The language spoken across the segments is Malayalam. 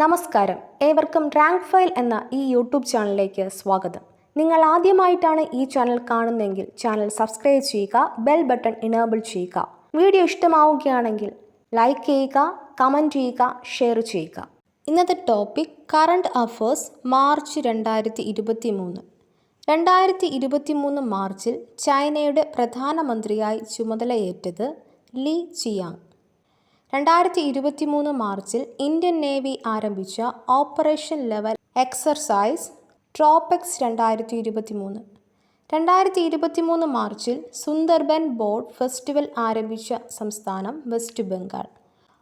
നമസ്കാരം, ഏവർക്കും റാങ്ക് ഫയൽ എന്ന ഈ യൂട്യൂബ് ചാനലിലേക്ക് സ്വാഗതം. നിങ്ങൾ ആദ്യമായിട്ടാണ് ഈ ചാനൽ കാണുന്നതെങ്കിൽ ചാനൽ സബ്സ്ക്രൈബ് ചെയ്യുക, ബെൽ ബട്ടൺ ഇനേബിൾ ചെയ്യുക. വീഡിയോ ഇഷ്ടമാവുകയാണെങ്കിൽ ലൈക്ക് ചെയ്യുക, കമൻറ്റ് ചെയ്യുക, ഷെയർ ചെയ്യുക. ഇന്നത്തെ ടോപ്പിക് കറണ്ട് അഫേഴ്സ് മാർച്ച് 2023. 2023 മാർച്ചിൽ ചൈനയുടെ പ്രധാനമന്ത്രിയായി ചുമതലയേറ്റത് ലീ ചിയാങ്. 2023 മാർച്ചിൽ ഇന്ത്യൻ നേവി ആരംഭിച്ച ഓപ്പറേഷൻ ലെവൽ എക്സർസൈസ് ട്രോപെക്സ് 2023. 2023 മാർച്ചിൽ സുന്ദർബൻ ബോർഡ് ഫെസ്റ്റിവൽ ആരംഭിച്ച സംസ്ഥാനം വെസ്റ്റ് ബംഗാൾ.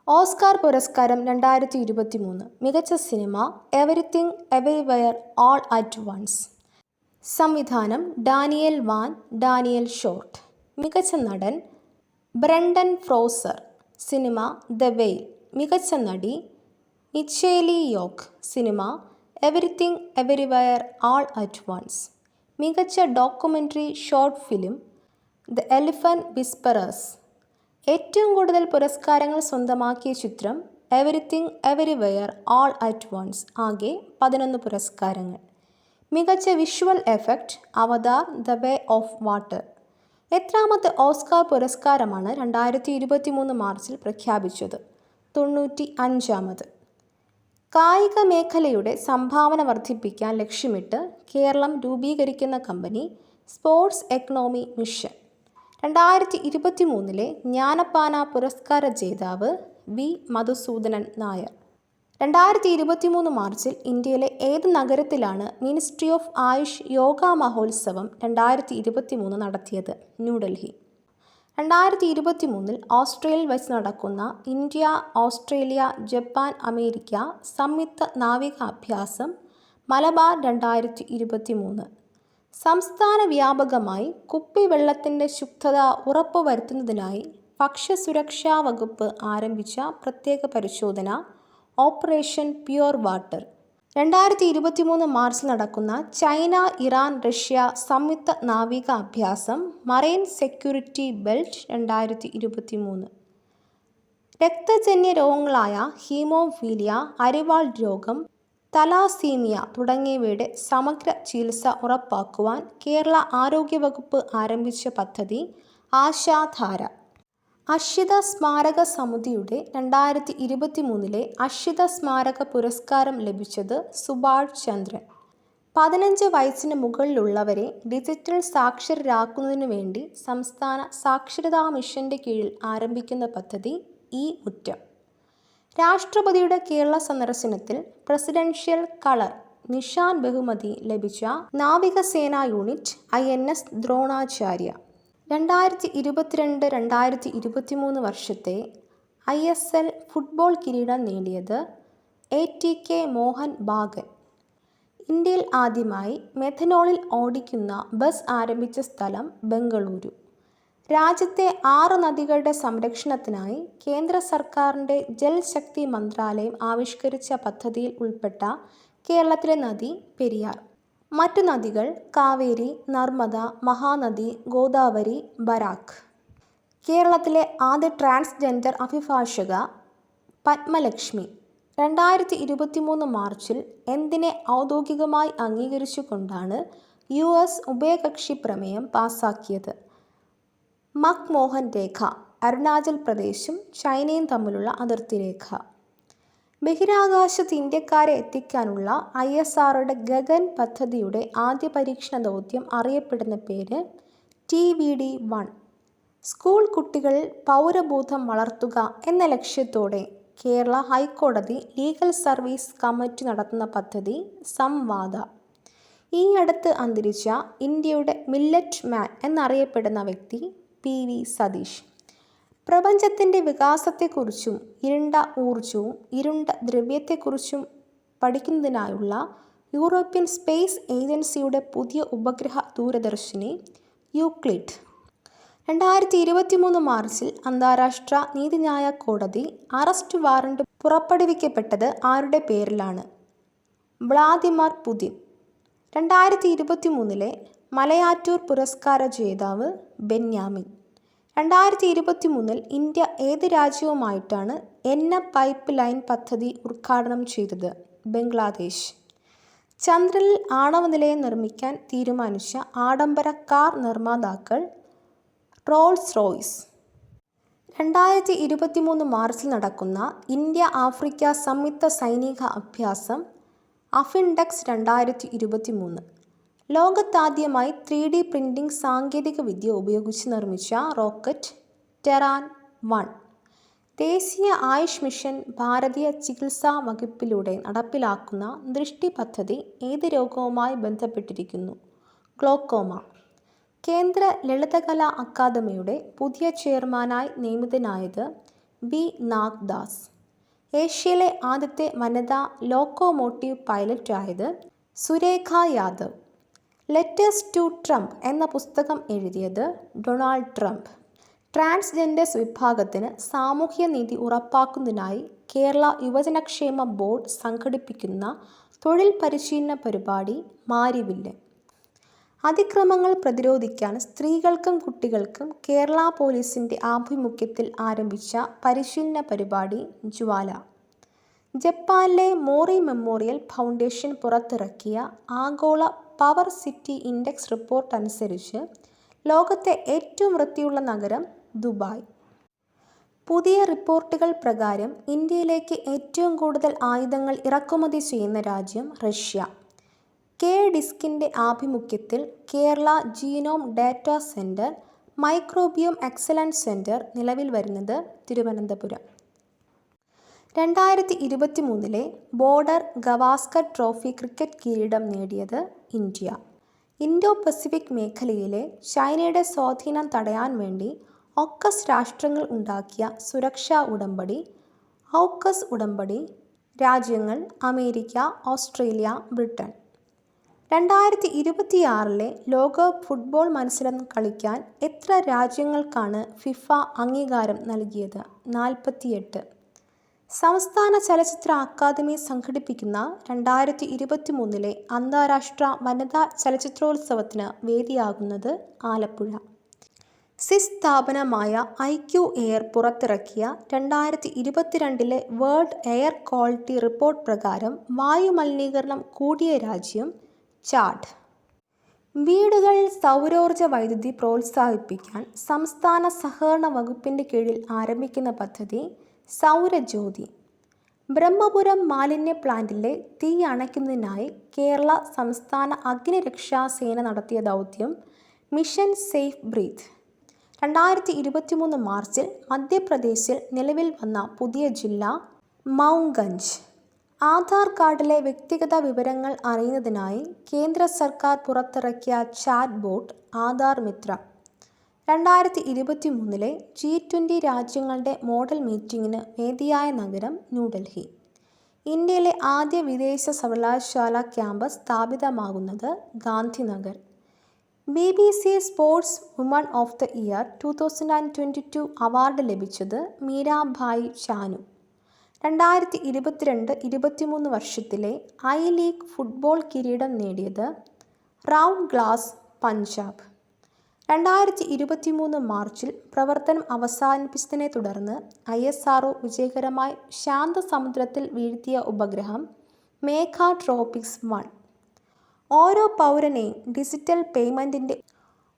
ഓസ്കാർ പുരസ്കാരം 2023. മികച്ച സിനിമ everything everywhere all at once. സംവിധാനം ഡാനിയൽ വാൻ ഡാനിയൽ ഷോർട്ട്. മികച്ച നടൻ ബ്രണ്ടൻ ഫ്രോസർ. സിനിമ ദ വെയിൽ. മികച്ച നടി മിച്ചേലി യോക്ക്. സിനിമ everything everywhere all at once. മികച്ച documentary short film the elephant whisperers. ഏറ്റവും കൂടുതൽ പുരസ്കാരങ്ങൾ സ്വന്തമാക്കിയ ചിത്രം everything everywhere all at once. ആകെ 11 പുരസ്കാരങ്ങൾ. മികച്ച visual effect avatar the way of water. എത്രാമത്തെ ഓസ്കാർ പുരസ്കാരമാണ് 2023 മാർച്ചിൽ പ്രഖ്യാപിച്ചത്? 95ാമത്. കായിക മേഖലയുടെ സംഭാവന വർദ്ധിപ്പിക്കാൻ ലക്ഷ്യമിട്ട് കേരളം രൂപീകരിക്കുന്ന company sports economy mission. 2023 Jnanappana പുരസ്കാര ജേതാവ് വി മധുസൂദനൻ നായർ. 2023 മാർച്ചിൽ ഇന്ത്യയിലെ ഏത് നഗരത്തിലാണ് മിനിസ്ട്രി ഓഫ് ആയുഷ് യോഗ മഹോത്സവം 2023 നടത്തിയത്? ന്യൂഡൽഹി. 2023 ഓസ്ട്രേലിയയിൽ വെച്ച് നടക്കുന്ന ഇന്ത്യ, ഓസ്ട്രേലിയ, ജപ്പാൻ, അമേരിക്ക സംയുക്ത നാവികാഭ്യാസം മലബാർ 2023. സംസ്ഥാന വ്യാപകമായി കുപ്പിവെള്ളത്തിൻ്റെ ശുദ്ധത ഉറപ്പുവരുത്തുന്നതിനായി ഭക്ഷ്യസുരക്ഷാ വകുപ്പ് ആരംഭിച്ച പ്രത്യേക പരിശോധന ഓപ്പറേഷൻ പ്യുവർ വാട്ടർ. 2023 മാർച്ചിൽ നടക്കുന്ന ചൈന, ഇറാൻ, റഷ്യ സംയുക്ത നാവിക അഭ്യാസം മറൈൻ സെക്യൂരിറ്റി ബെൽറ്റ് 2023. രക്തജന്യ രോഗങ്ങളായ ഹീമോഫീലിയ, അരിവാൾ രോഗം, തലാസീമിയ തുടങ്ങിയവയുടെ സമഗ്ര ചികിത്സ ഉറപ്പാക്കുവാൻ കേരള ആരോഗ്യവകുപ്പ് ആരംഭിച്ച പദ്ധതി ആശാധാര. അശ്വിത സ്മാരക സമിതിയുടെ 2023 അശ്വിത സ്മാരക പുരസ്കാരം ലഭിച്ചത് സുഭാഷ് ചന്ദ്രൻ. 15 വയസ്സിന് മുകളിലുള്ളവരെ ഡിജിറ്റൽ സാക്ഷരരാക്കുന്നതിനു വേണ്ടി സംസ്ഥാന സാക്ഷരതാ മിഷന്റെ കീഴിൽ ആരംഭിക്കുന്ന പദ്ധതി ഈ മുറ്റം. രാഷ്ട്രപതിയുടെ കേരള സന്ദർശനത്തിൽ പ്രസിഡൻഷ്യൽ കളർ നിഷാൻ ബഹുമതി ലഭിച്ച നാവികസേനാ യൂണിറ്റ് INS ദ്രോണാചാര്യ. 2022-2023 വർഷത്തെ ISL ഫുട്ബോൾ കിരീടം നേടിയത് ATK മോഹൻ ബാഗൻ. ഇന്ത്യയിൽ ആദ്യമായി മെഥനോളിൽ ഓടിക്കുന്ന ബസ് ആരംഭിച്ച സ്ഥലം ബംഗളൂരു. രാജ്യത്തെ 6 നദികളുടെ സംരക്ഷണത്തിനായി കേന്ദ്ര സർക്കാരിൻ്റെ ജൽശക്തി മന്ത്രാലയം ആവിഷ്കരിച്ച പദ്ധതിയിൽ ഉൾപ്പെട്ട കേരളത്തിലെ നദി പെരിയാർ. മറ്റു നദികൾ കാവേരി, നർമ്മദ, മഹാനദി, ഗോദാവരി, ബരാക്. കേരളത്തിലെ ആദ്യ ട്രാൻസ്ജെൻഡർ അഭിഭാഷക പത്മലക്ഷ്മി. 2023 മാർച്ചിൽ എന്തിനെ ഔദ്യോഗികമായി അംഗീകരിച്ചുകൊണ്ടാണ് US ഉഭയകക്ഷി പ്രമേയം പാസാക്കിയത്? മക്മോഹൻ രേഖ. അരുണാചൽ പ്രദേശും ചൈനയും തമ്മിലുള്ള അതിർത്തി രേഖ. ബഹിരാകാശത്ത് ഇന്ത്യക്കാരെ എത്തിക്കാനുള്ള ISROയുടെ ഗഗൻ പദ്ധതിയുടെ ആദ്യ പരീക്ഷണ ദൗത്യം അറിയപ്പെടുന്ന പേര് TVD-1. സ്കൂൾ കുട്ടികളിൽ പൗരബോധം വളർത്തുക എന്ന ലക്ഷ്യത്തോടെ കേരള ഹൈക്കോടതി ലീഗൽ സർവീസ് കമ്മിറ്റി നടത്തുന്ന പദ്ധതി സംവാദ. ഈ അടുത്ത് അന്തരിച്ച ഇന്ത്യയുടെ മില്ലറ്റ് മാൻ എന്നറിയപ്പെടുന്ന വ്യക്തി PV സതീഷ്. പ്രപഞ്ചത്തിൻ്റെ വികാസത്തെക്കുറിച്ചും ഇരുണ്ട ഊർജവും ഇരുണ്ട ദ്രവ്യത്തെക്കുറിച്ചും പഠിക്കുന്നതിനായുള്ള യൂറോപ്യൻ സ്പേസ് ഏജൻസിയുടെ പുതിയ ഉപഗ്രഹ ദൂരദർശിനി യൂക്ലിഡ്. 2023 മാർച്ചിൽ അന്താരാഷ്ട്ര നീതിന്യായ കോടതി അറസ്റ്റ് വാറണ്ട് പുറപ്പെടുവിക്കപ്പെട്ടത് ആരുടെ പേരിലാണ്? Vladimir Putin. 2023 മലയാറ്റൂർ പുരസ്കാര ജേതാവ് ബെന്യാമിൻ. 2023 ഇന്ത്യ ഏത് രാജ്യവുമായിട്ടാണ് എണ്ണ പൈപ്പ് ലൈൻ പദ്ധതി ഉദ്ഘാടനം ചെയ്തത്? ബംഗ്ലാദേശ്. ചന്ദ്രനിൽ ആണവ നിലയം നിർമ്മിക്കാൻ തീരുമാനിച്ച ആഡംബര കാർ നിർമ്മാതാക്കൾ റോൾസ് റോയ്സ്. 2023 മാർച്ചിൽ നടക്കുന്ന ഇന്ത്യ ആഫ്രിക്ക സംയുക്ത സൈനിക അഭ്യാസം അഫിൻഡെക്സ് 2023. ലോകത്താദ്യമായി 3D പ്രിന്റിംഗ് സാങ്കേതിക വിദ്യ ഉപയോഗിച്ച് നിർമ്മിച്ച റോക്കറ്റ് ടെറാൻ 1. ദേശീയ ആയുഷ് മിഷൻ ഭാരതീയ ചികിത്സാ വകുപ്പിലൂടെ നടപ്പിലാക്കുന്ന ദൃഷ്ടി പദ്ധതി ഏത് രോഗവുമായി ബന്ധപ്പെട്ടിരിക്കുന്നു? ഗ്ലോക്കോമ. കേന്ദ്ര ലളിതകലാ അക്കാദമിയുടെ പുതിയ ചെയർമാനായി നിയമിതനായത് ബി. നാഗ്ദാസ്. ഏഷ്യയിലെ ആദ്യത്തെ വനിതാ ലോക്കോമോട്ടീവ് പൈലറ്റായത് Surekha Yadav. Letters to Trump എന്ന പുസ്തകം എഴുതിയത് ഡൊണാൾഡ് ട്രംപ്. ട്രാൻസ്ജെൻഡേഴ്സ് വിഭാഗത്തിന് സാമൂഹ്യനീതി ഉറപ്പാക്കുന്നതിനായി കേരള യുവജനക്ഷേമ ബോർഡ് സംഘടിപ്പിക്കുന്ന തൊഴിൽ പരിശീലന പരിപാടി മാരിവില്ല്. അതിക്രമങ്ങൾ പ്രതിരോധിക്കാൻ സ്ത്രീകൾക്കും കുട്ടികൾക്കും കേരള പോലീസിൻ്റെ ആഭിമുഖ്യത്തിൽ ആരംഭിച്ച പരിശീലന പരിപാടി ജ്വാല. ജപ്പാനിലെ മോറി മെമ്മോറിയൽ ഫൗണ്ടേഷൻ പുറത്തിറക്കിയ ആഗോള പവർ സിറ്റി ഇൻഡെക്സ് റിപ്പോർട്ട് അനുസരിച്ച് ലോകത്തെ ഏറ്റവും വൃത്തിയുള്ള നഗരം ദുബായ്. പുതിയ റിപ്പോർട്ടുകൾ പ്രകാരം ഇന്ത്യയിലേക്ക് ഏറ്റവും കൂടുതൽ ആയുധങ്ങൾ ഇറക്കുമതി ചെയ്യുന്ന രാജ്യം റഷ്യ. കെ ഡിസ്കിൻ്റെ ആഭിമുഖ്യത്തിൽ Kerala genome data centre മൈക്രോബിയോം excellence centre നിലവിൽ വരുന്നത് Thiruvananthapuram. 2023 border Gavaskar trophy cricket കിരീടം നേടിയത് ഇന്ത്യ. ഇൻഡോ പസഫിക് മേഖലയിലെ ചൈനയുടെ സ്വാധീനം തടയാൻ വേണ്ടി ഓക്കസ് രാഷ്ട്രങ്ങൾ ഉണ്ടാക്കിയ സുരക്ഷാ ഉടമ്പടി ഔക്കസ് ഉടമ്പടി രാജ്യങ്ങൾ അമേരിക്ക, ഓസ്ട്രേലിയ, ബ്രിട്ടൻ. 2026 ലോകകപ്പ് ഫുട്ബോൾ മത്സരം കളിക്കാൻ എത്ര രാജ്യങ്ങൾക്കാണ് ഫിഫ അംഗീകാരം നൽകിയത്? 48. സംസ്ഥാന ചലച്ചിത്ര അക്കാദമി സംഘടിപ്പിക്കുന്ന 2023 അന്താരാഷ്ട്ര വനിതാ ചലച്ചിത്രോത്സവത്തിന് വേദിയാകുന്നത് ആലപ്പുഴ. സ്വിസ് സ്ഥാപനമായ ഐക്യു എയർ പുറത്തിറക്കിയ 2022 വേൾഡ് എയർ ക്വാളിറ്റി റിപ്പോർട്ട് പ്രകാരം വായുമലിനീകരണം കൂടിയ രാജ്യം ചാഡ്. വീടുകൾ സൗരോർജ്ജ വൈദ്യുതി പ്രോത്സാഹിപ്പിക്കാൻ സംസ്ഥാന സഹകരണ വകുപ്പിൻ്റെ കീഴിൽ ആരംഭിക്കുന്ന പദ്ധതി സൗരജ്യോതി. ബ്രഹ്മപുരം മാലിന്യ പ്ലാന്റിലെ തീ അണയ്ക്കുന്നതിനായി കേരള സംസ്ഥാന അഗ്നിരക്ഷാ സേന നടത്തിയ ദൗത്യം മിഷൻ സേഫ് ബ്രീത്ത്. 2023 മാർച്ചിൽ മധ്യപ്രദേശിൽ നിലവിൽ വന്ന പുതിയ ജില്ല മൗഗഞ്ച്. ആധാർ കാർഡിലെ വ്യക്തിഗത വിവരങ്ങൾ അറിയുന്നതിനായി കേന്ദ്ര സർക്കാർ പുറത്തിറക്കിയ chat bot Aadhaar Mitra. 2023 G20 രാജ്യങ്ങളുടെ മോഡൽ മീറ്റിംഗിന് വേദിയായ നഗരം ന്യൂഡൽഹി. ഇന്ത്യയിലെ ആദ്യ വിദേശ സർവകലാശാല ക്യാമ്പസ് സ്ഥാപിതമാകുന്നത് Gandhinagar. BBC sports woman of the year 2022 award ലഭിച്ചത് മീരാഭായ് ചാനു. 2022-23 വർഷത്തിലെ ഐ ലീഗ് ഫുട്ബോൾ കിരീടം നേടിയത് റൗണ്ട് ഗ്ലാസ് പഞ്ചാബ്. 2023 മാർച്ചിൽ പ്രവർത്തനം അവസാനിപ്പിച്ചതിനെ തുടർന്ന് ISRO വിജയകരമായി ശാന്തസമുദ്രത്തിൽ വീഴ്ത്തിയ ഉപഗ്രഹം മേഘ ട്രോപിക്സ് 1. ഓരോ പൗരനെയും ഡിജിറ്റൽ പേയ്മെൻറ്റിൻ്റെ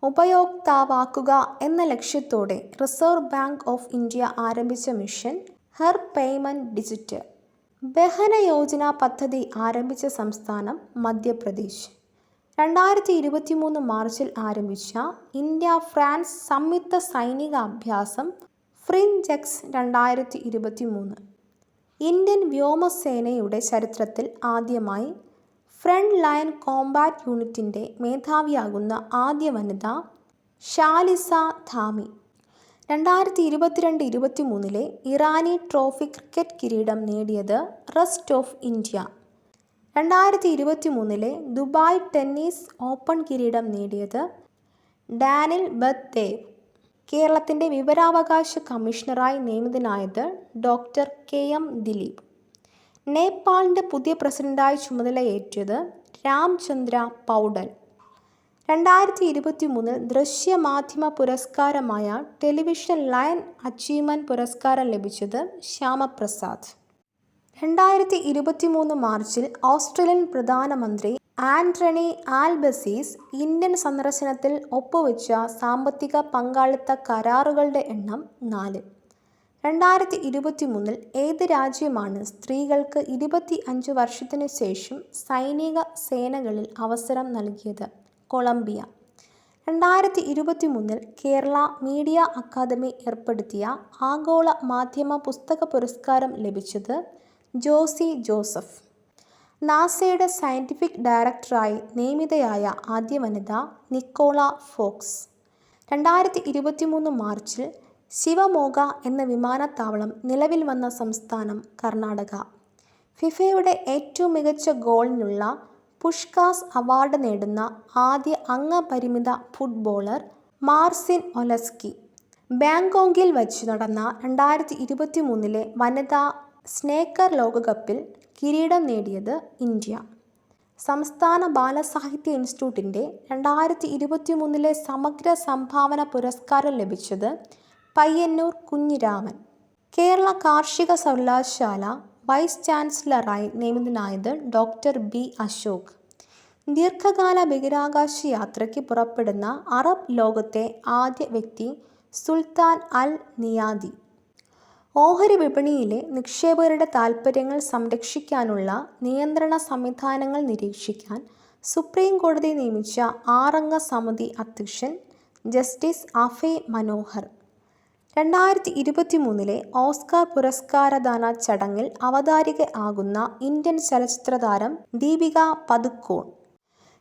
ഉപയോക്താവാക്കുക എന്ന ലക്ഷ്യത്തോടെ റിസർവ് ബാങ്ക് ഓഫ് ഇന്ത്യ ആരംഭിച്ച mission Har payment digital. Behna Yojana പദ്ധതി ആരംഭിച്ച സംസ്ഥാനം മധ്യപ്രദേശ്. 2023 മാർച്ചിൽ ആരംഭിച്ച ഇന്ത്യ ഫ്രാൻസ് സംയുക്ത സൈനിക അഭ്യാസം ഫ്രിൻജെക്സ് 2023. ഇന്ത്യൻ വ്യോമസേനയുടെ ചരിത്രത്തിൽ ആദ്യമായി ഫ്രണ്ട് ലൈൻ കോംബാറ്റ് യൂണിറ്റിൻ്റെ മേധാവിയാകുന്ന ആദ്യ വനിത ഷാലിസ ധാമി. 2022-23 ഇറാനി ട്രോഫി ക്രിക്കറ്റ് കിരീടം നേടിയത് rest of India. 2023 Dubai tennis open കിരീടം നേടിയത് ഡാനിൽ ബദ്ദേവ്. കേരളത്തിൻ്റെ വിവരാവകാശ കമ്മീഷണറായി നിയമിതനായത് ഡോക്ടർ KM ദിലീപ്. നേപ്പാളിൻ്റെ പുതിയ പ്രസിഡന്റായി ചുമതലയേറ്റത് രാംചന്ദ്ര പൗഡൽ. 2023 ദൃശ്യമാധ്യമ പുരസ്കാരമായ ടെലിവിഷൻ ലയൺ അച്ചീവ്മെൻറ്റ് പുരസ്കാരം ലഭിച്ചത് ശ്യാമപ്രസാദ്. 2023 മാർച്ചിൽ ഓസ്ട്രേലിയൻ പ്രധാനമന്ത്രി ആന്റണി ആൽബനീസ് ഇന്ത്യൻ സന്ദർശനത്തിൽ ഒപ്പുവെച്ച സാമ്പത്തിക പങ്കാളിത്ത കരാറുകളുടെ എണ്ണം 4. 2023 ഏത് രാജ്യമാണ് സ്ത്രീകൾക്ക് 25 വർഷത്തിനു ശേഷം സൈനിക സേനകളിൽ അവസരം നൽകിയത്? കൊളംബിയ. 2023 കേരള മീഡിയ അക്കാദമി ഏർപ്പെടുത്തിയ ആഗോള മാധ്യമ പുസ്തക പുരസ്കാരം ലഭിച്ചത് ജോസി ജോസഫ്. നാസയുടെ സയൻറ്റിഫിക് ഡയറക്ടറായി നിയമിതയായ ആദ്യ വനിത നിക്കോള ഫോക്സ്. 2023 മാർച്ചിൽ ശിവമോഗ എന്ന വിമാനത്താവളം നിലവിൽ വന്ന സംസ്ഥാനം കർണാടക. ഫിഫയുടെ ഏറ്റവും മികച്ച ഗോളിനുള്ള പുഷ്കാസ് അവാർഡ് നേടുന്ന ആദ്യ അംഗപരിമിത ഫുട്ബോളർ മാർസിൻ ഒലസ്കി. ബാങ്കോക്കിൽ വച്ച് നടന്ന 2023 വനിതാ സ്നേക്കർ ലോകകപ്പിൽ കിരീടം നേടിയത് ഇന്ത്യ. സംസ്ഥാന ബാലസാഹിത്യ ഇൻസ്റ്റിറ്റ്യൂട്ടിൻ്റെ 2023 സമഗ്ര സംഭാവന പുരസ്കാരം ലഭിച്ചത് പയ്യന്നൂർ കുഞ്ഞിരാമൻ. കേരള കാർഷിക സർവകലാശാല വൈസ് ചാൻസലറായി നിയമിതനായത് ഡോക്ടർ ബി അശോക്. ദീർഘകാല ബഹിരാകാശ യാത്രയ്ക്ക് പുറപ്പെടുന്ന അറബ് ലോകത്തെ ആദ്യ വ്യക്തി സുൽത്താൻ അൽ നിയാദി. ഓഹരി വിപണിയിലെ നിക്ഷേപകരുടെ താൽപ്പര്യങ്ങൾ സംരക്ഷിക്കാനുള്ള നിയന്ത്രണ സംവിധാനങ്ങൾ നിരീക്ഷിക്കാൻ സുപ്രീം കോടതി നിയമിച്ച 6 അംഗ സമിതി അധ്യക്ഷൻ ജസ്റ്റിസ് അഫയ് മനോഹർ. 2023 ഓസ്കാർ പുരസ്കാരദാന ചടങ്ങിൽ അവതാരിക ആകുന്ന ഇന്ത്യൻ ചലച്ചിത്ര താരം ദീപിക പദുക്കോൺ.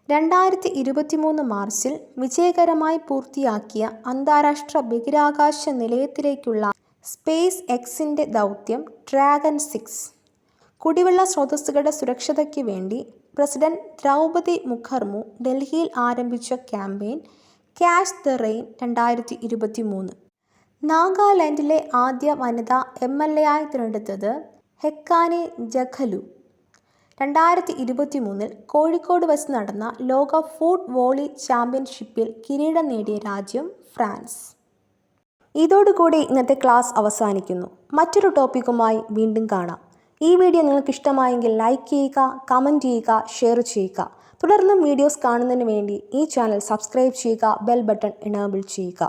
2023 മാർച്ചിൽ വിജയകരമായി പൂർത്തിയാക്കിയ അന്താരാഷ്ട്ര ബഹിരാകാശ നിലയത്തിലേക്കുള്ള സ്പേസ് എക്സിൻ്റെ ദൗത്യം ഡ്രാഗൺ 6. കുടിവെള്ള സ്രോതസ്സുകളുടെ സുരക്ഷയ്ക്ക് വേണ്ടി പ്രസിഡന്റ് ദ്രൗപദി മുർമു ഡൽഹിയിൽ ആരംഭിച്ച ക്യാമ്പയിൻ ക്യാച്ച് ദ റെയിൻ 2023. നാഗാലാൻഡിലെ ആദ്യ വനിതാ MLA ആയി തിരഞ്ഞെടുത്തത് ഹെക്കാനി ജഖലു. 2023 കോഴിക്കോട് വച്ച് നടന്ന ലോക ഫുഡ് വോളി ചാമ്പ്യൻഷിപ്പിൽ കിരീടം നേടിയ രാജ്യം ഫ്രാൻസ്. ഇതോടുകൂടി ഇന്നത്തെ ക്ലാസ് അവസാനിക്കുന്നു. മറ്റൊരു ടോപ്പിക്കുമായി വീണ്ടും കാണാം. ഈ വീഡിയോ നിങ്ങൾക്ക് ഇഷ്ടമായെങ്കിൽ ലൈക്ക് ചെയ്യുക, കമൻറ്റ് ചെയ്യുക, ഷെയർ ചെയ്യുക. തുടർന്നും വീഡിയോസ് കാണുന്നതിന് വേണ്ടി ഈ ചാനൽ സബ്സ്ക്രൈബ് ചെയ്യുക, ബെൽ ബട്ടൺ എനേബിൾ ചെയ്യുക.